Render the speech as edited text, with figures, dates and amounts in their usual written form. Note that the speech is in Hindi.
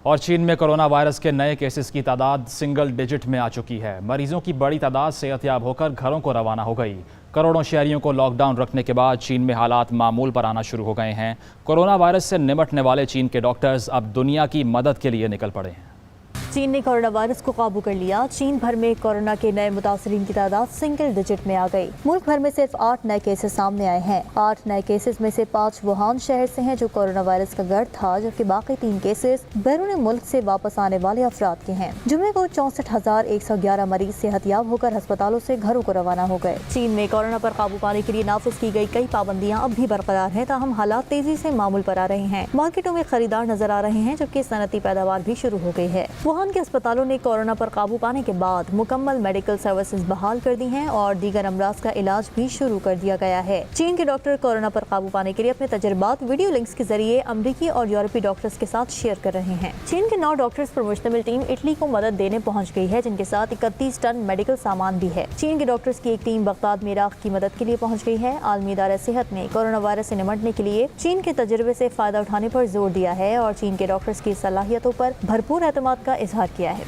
और चीन में कोरोना वायरस के नए केसेस की तादाद सिंगल डिजिट में आ चुकी है। मरीजों की बड़ी तादाद सेहतयाब होकर घरों को रवाना हो गई। करोड़ों शहरियों को लॉकडाउन रखने के बाद चीन में हालात मामूल पर आना शुरू हो गए हैं। कोरोना वायरस से निपटने वाले चीन के डॉक्टर्स अब दुनिया की मदद के लिए निकल पड़े हैं। चीन ने कोरोना वायरस को काबू कर लिया। चीन भर में कोरोना के नए मुतासरीन की तादाद सिंगल डिजिट में आ गई। मुल्क भर में सिर्फ 8 नए केसेस सामने आए हैं। 8 नए केसेस में से 5 वुहान शहर से हैं, जो कोरोना वायरस का घर था, जबकि बाकी 3 केसेस बैरून मुल्क से वापस आने वाले अफराद के हैं। जुमे को 64,111 मरीज सेहतयाब होकर अस्पतालों से घरों को रवाना हो गए। चीन में कोरोना पर काबू पाने के लिए नाफिज की गई कई पाबंदियां अब भी बरकरार हैं, ताहम हालात तेजी से मामूल पर आ रहे हैं। मार्केटों में खरीदार नजर आ रहे हैं, जबकि सनती पैदावार भी शुरू हो गई है। वुहान के अस्पतालों ने कोरोना पर काबू पाने के बाद मुकम्मल मेडिकल सर्विसेज बहाल कर दी हैं और दीगर अमराज का इलाज भी शुरू कर दिया गया है। चीन के डॉक्टर कोरोना पर काबू पाने के लिए अपने तजुर्बात वीडियो लिंक्स के जरिए अमरीकी और यूरोपीय डॉक्टर्स के साथ शेयर कर रहे हैं। चीन के 9 डॉक्टर्स पर मुश्तमिल टीम इटली को मदद देने पहुंच गई है, जिनके साथ 31 टन मेडिकल सामान भी है। चीन के डॉक्टर्स की एक टीम बगदाद में इराक की मदद के लिए पहुंच गई है। आलमी इदारा सेहत ने कोरोना वायरस से निपटने के लिए चीन के तजुर्बे से फायदा उठाने पर जोर दिया है और चीन के डॉक्टर्स की सलाहियतों पर भरपूर एतमाद का इजहार किया है।